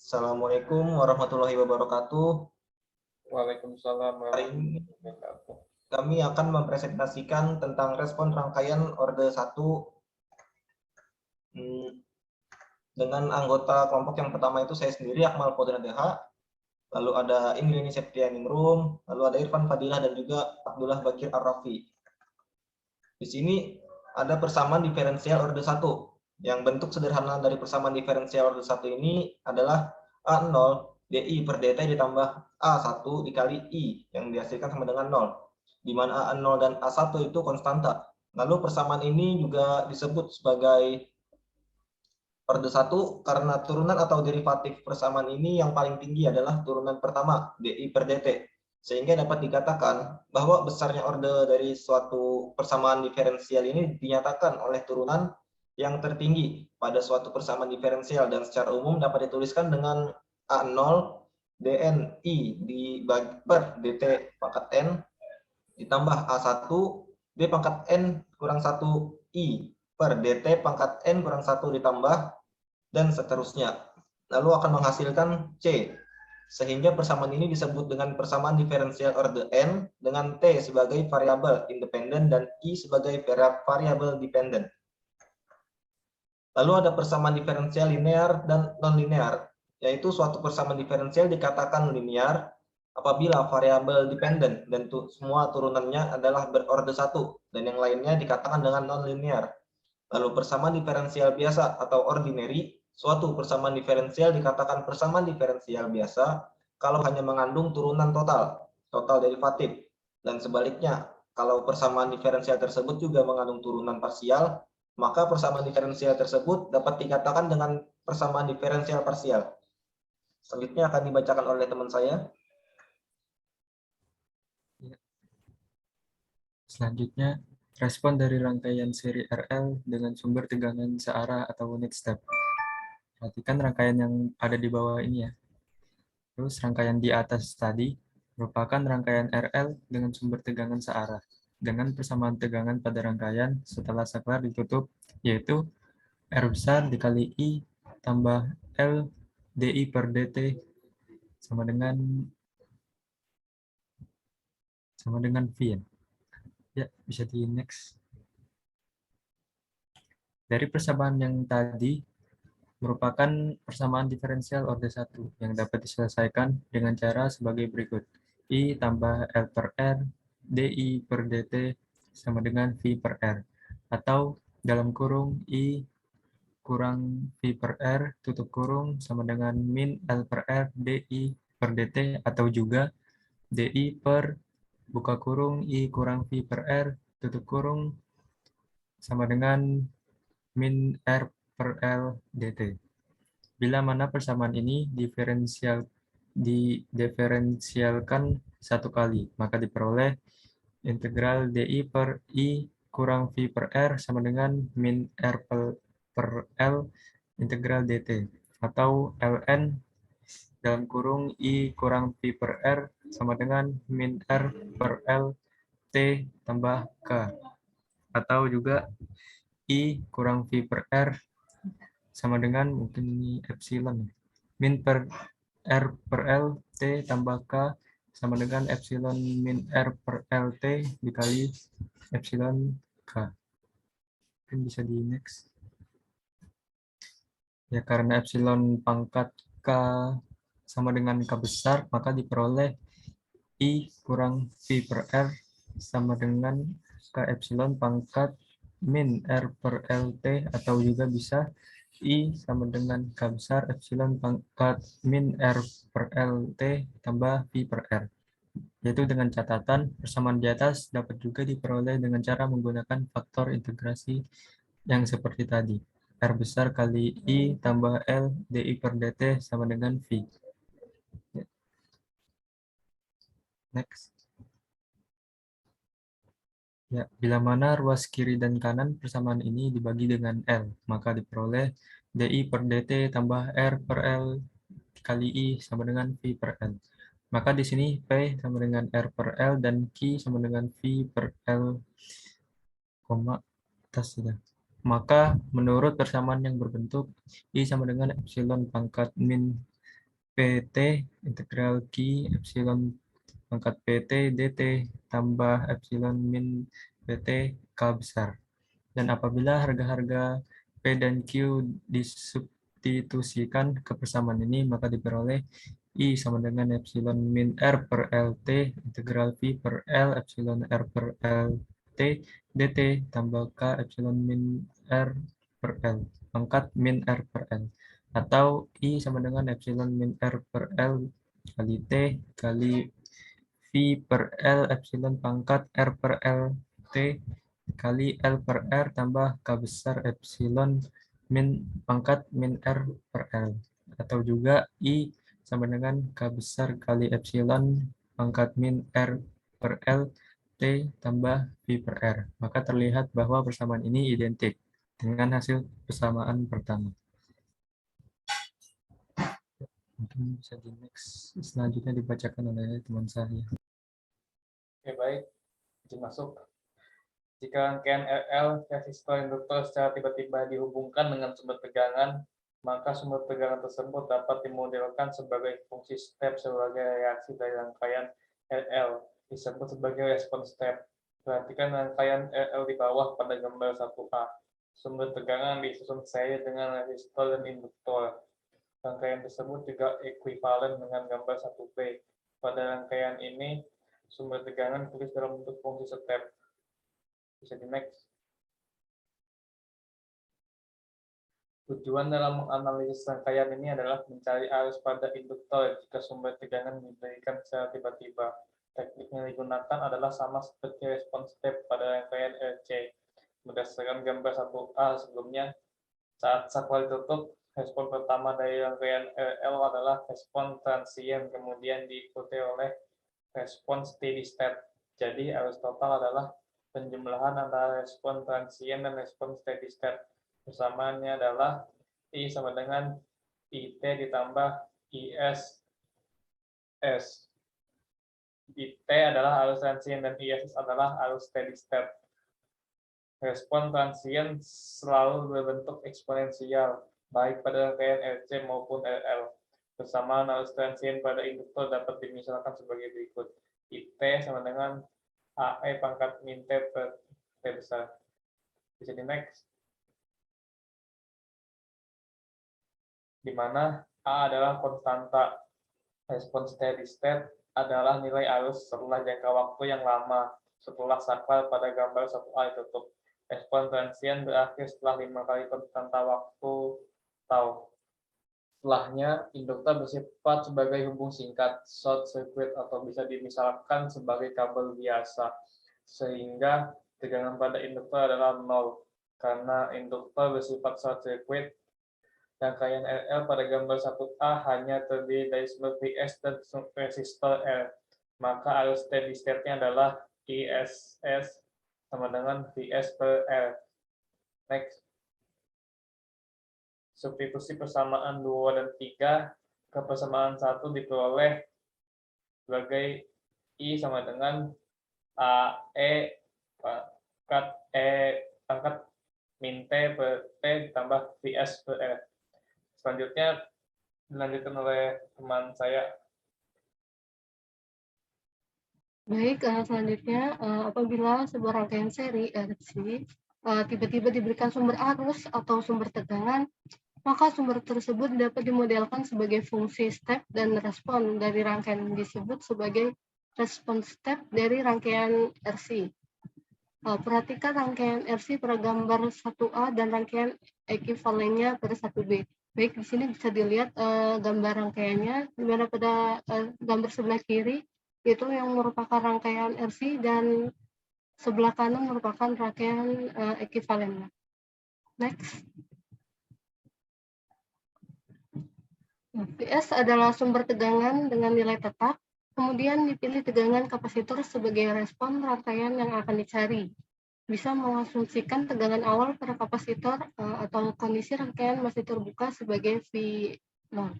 Assalamualaikum warahmatullahi wabarakatuh. Waalaikumsalam Hari ini warahmatullahi wabarakatuh. kami akan mempresentasikan tentang respon rangkaian orde 1 dengan anggota kelompok yang pertama itu saya sendiri, Akmal Faudan DH, lalu ada Indriani Septianingrum, lalu ada Irfan Fadilah dan juga Abdullah Bakir Arrafi. Di sini ada persamaan diferensial orde 1. Yang bentuk sederhana dari persamaan diferensial orde 1 ini adalah A0 DI per DT ditambah A1 dikali I yang dihasilkan sama dengan 0. Di mana A0 dan A1 itu konstanta. Lalu persamaan ini juga disebut sebagai orde 1 karena turunan atau derivatif persamaan ini yang paling tinggi adalah turunan pertama DI per DT. Sehingga dapat dikatakan bahwa besarnya orde dari suatu persamaan diferensial ini dinyatakan oleh turunan yang tertinggi pada suatu persamaan diferensial dan secara umum dapat dituliskan dengan A0 DNI dibagi per DT pangkat N ditambah A1 D pangkat N kurang 1 I per DT pangkat N kurang 1 ditambah dan seterusnya. Lalu akan menghasilkan C. Sehingga persamaan ini disebut dengan persamaan diferensial orde N dengan T sebagai variabel independen dan I sebagai variabel dependen. Lalu ada persamaan diferensial linear dan non-linear, yaitu suatu persamaan diferensial dikatakan linear apabila variabel dependen dan semua turunannya adalah berorde 1 dan yang lainnya dikatakan dengan non-linear. Lalu persamaan diferensial biasa atau ordinary, suatu persamaan diferensial dikatakan persamaan diferensial biasa kalau hanya mengandung turunan total derivatif. Dan sebaliknya, kalau persamaan diferensial tersebut juga mengandung turunan parsial, maka persamaan diferensial tersebut dapat dikatakan dengan persamaan diferensial parsial. Selanjutnya akan dibacakan oleh teman saya. Selanjutnya, respon dari rangkaian seri RL dengan sumber tegangan searah atau unit step. Perhatikan rangkaian yang ada di bawah ini ya. Terus rangkaian di atas tadi merupakan rangkaian RL dengan sumber tegangan searah dengan persamaan tegangan pada rangkaian setelah saklar ditutup, yaitu R besar dikali I tambah L DI per DT sama dengan V ya. Ya, bisa di next. Dari persamaan yang tadi merupakan persamaan diferensial orde 1 yang dapat diselesaikan dengan cara sebagai berikut. I tambah L per R, DI per DT sama dengan V per R. Atau dalam kurung I kurang V per R tutup kurung sama dengan min L per R DI per DT atau juga DI per buka kurung I kurang V per R tutup kurung sama dengan min R per L DT. Bila mana persamaan ini diferensialkan satu kali, maka diperoleh integral DI per I kurang V per R sama dengan min R per L integral DT. Atau ln dalam kurung I kurang V per R sama dengan min R per L T tambah K. Atau juga I kurang V per R sama dengan mungkin ini epsilon min per R per L T tambah K sama dengan epsilon min R per L T dikali epsilon K. Mungkin bisa di next. Ya, karena epsilon pangkat K sama dengan K besar, maka diperoleh I kurang V per R sama dengan K epsilon pangkat min R per LT atau juga bisa I sama dengan K besar epsilon pangkat min R per LT tambah V per R. Yaitu dengan catatan persamaan di atas dapat juga diperoleh dengan cara menggunakan faktor integrasi yang seperti tadi. R besar kali I tambah L DI per DT sama dengan V. Next. Ya, bila mana ruas kiri dan kanan persamaan ini dibagi dengan L, maka diperoleh DI per DT tambah R per L kali I sama dengan V per L. Maka di sini P sama dengan R per L dan Q sama dengan V per L, atas sudah. Maka menurut persamaan yang berbentuk I sama dengan epsilon pangkat min PT integral Q epsilon pangkat PT dt tambah epsilon min PT K besar. Dan apabila harga-harga P dan Q disubstitusikan ke persamaan ini, maka diperoleh I sama dengan epsilon min R per LT integral V per L epsilon R per LT dt tambah K epsilon min R per L pangkat min R per L. Atau I sama dengan epsilon min R per L kali T kali V per L epsilon pangkat R per L T kali L per R tambah K besar epsilon min pangkat min R per L. Atau juga I sama dengan K besar kali epsilon pangkat min R per L T tambah V per R. Maka terlihat bahwa persamaan ini identik dengan hasil persamaan pertama. Mungkin bisa di next selanjutnya dibacakan oleh teman saya. Oke, baik. Izin masuk. Jika rangkaian RL resistor induktor secara tiba-tiba dihubungkan dengan sumber tegangan, maka sumber tegangan tersebut dapat dimodelkan sebagai fungsi step sebagai reaksi dari rangkaian RL, disebut sebagai respons step. Perhatikan rangkaian RL di bawah pada gambar 1A. Sumber tegangan disusun seri dengan resistor dan induktor. Rangkaian tersebut juga ekuivalen dengan gambar 1B. Pada rangkaian ini, sumber tegangan ditulis dalam bentuk fungsi step. Bisa di next. Tujuan dalam menganalisis rangkaian ini adalah mencari arus pada induktor jika sumber tegangan diberikan secara tiba-tiba. Teknik yang digunakan adalah sama seperti respons step pada rangkaian RC. Berdasarkan gambar 1A sebelumnya, saat saklar ditutup, respon pertama dari rangkaian RL adalah respon transient, kemudian diikuti oleh respon steady state. Jadi arus total adalah penjumlahan antara respon transient dan respon steady state. Persamaannya adalah I sama dengan IT ditambah IS S. IT adalah arus transient dan ISS adalah arus steady state. Respon transient selalu berbentuk eksponensial, baik pada rangkaian RC maupun RL. Persamaan arus transient pada induktor dapat dimisalkan sebagai berikut. IT sama dengan AE pangkat min T per T besar. Bisa di next. Di mana A adalah konstanta. Respon steady state adalah nilai arus setelah jangka waktu yang lama setelah saklar pada gambar 1A ditutup. Respon transient berakhir setelah 5 kali konstanta waktu tau. Setelahnya, induktor bersifat sebagai hubung singkat, short circuit, atau bisa dimisalkan sebagai kabel biasa, sehingga tegangan pada induktor adalah 0. Karena induktor bersifat short circuit, rangkaian RL pada gambar 1A hanya terdiri dari sumber Vs dan resistor R. Maka arus steady state-nya adalah ISS sama dengan Vs per R. Next. Substitusi persamaan 2 dan 3 ke persamaan 1 diperoleh sebagai I sama dengan AE pangkat min T per T ditambah Vs per R. Selanjutnya dilanjutkan oleh teman saya. Baik, selanjutnya apabila sebuah rangkaian seri RC tiba-tiba diberikan sumber arus atau sumber tegangan, maka sumber tersebut dapat dimodelkan sebagai fungsi step dan respon dari rangkaian disebut sebagai respons step dari rangkaian RC. Perhatikan rangkaian RC pada gambar 1A dan rangkaian ekuivalennya pada 1B. Baik, di sini bisa dilihat gambar rangkaiannya, di mana pada gambar sebelah kiri itu yang merupakan rangkaian RC dan sebelah kanan merupakan rangkaian ekuivalennya. Next. Vs adalah sumber tegangan dengan nilai tetap, kemudian dipilih tegangan kapasitor sebagai respon rangkaian yang akan dicari. Bisa mengasumsikan tegangan awal pada kapasitor atau kondisi rangkaian masih terbuka sebagai V0.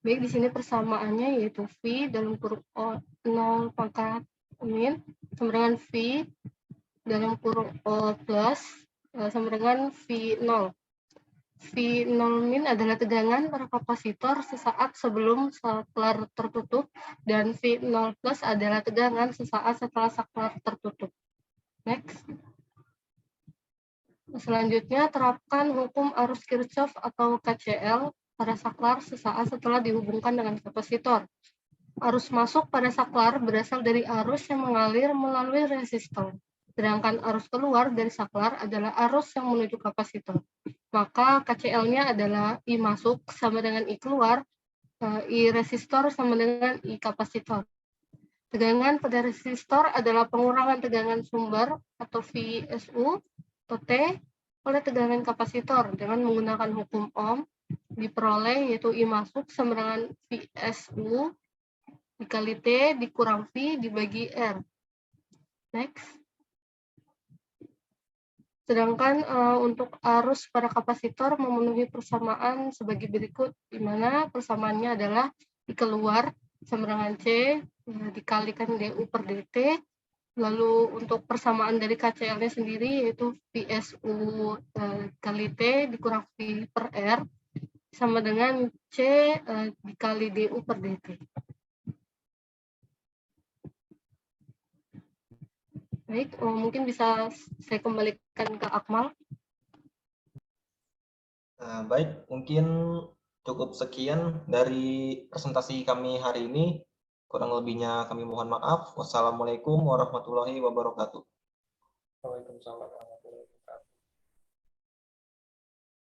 Baik, di sini persamaannya yaitu V dalam kurung 0 pangkat min sama dengan V dalam kurung O plus sama dengan V0. V0 min adalah tegangan pada kapasitor sesaat sebelum saklar tertutup, dan V0 plus adalah tegangan sesaat setelah saklar tertutup. Next. Selanjutnya, terapkan hukum arus Kirchhoff atau KCL pada saklar sesaat setelah dihubungkan dengan kapasitor. Arus masuk pada saklar berasal dari arus yang mengalir melalui resistor, sedangkan arus keluar dari saklar adalah arus yang menuju kapasitor. Maka KCL-nya adalah I masuk sama dengan I keluar, I resistor sama dengan I kapasitor. Tegangan pada resistor adalah pengurangan tegangan sumber atau VSU atau T oleh tegangan kapasitor dengan menggunakan hukum Ohm diperoleh yaitu I masuk sama dengan VSU dikali T dikurang V dibagi R. Next. Sedangkan untuk arus pada kapasitor memenuhi persamaan sebagai berikut, di mana persamaannya adalah I keluar sama dengan C dikalikan DU per DT. Lalu untuk persamaan dari KCL-nya sendiri yaitu VSU kali T dikurang V per R sama dengan C dikali DU per DT. Baik, mungkin bisa saya kembalikan ke Akmal. Baik, mungkin cukup sekian dari presentasi kami hari ini. Kurang lebihnya kami mohon maaf. Wassalamualaikum warahmatullahi wabarakatuh. Waalaikumsalam.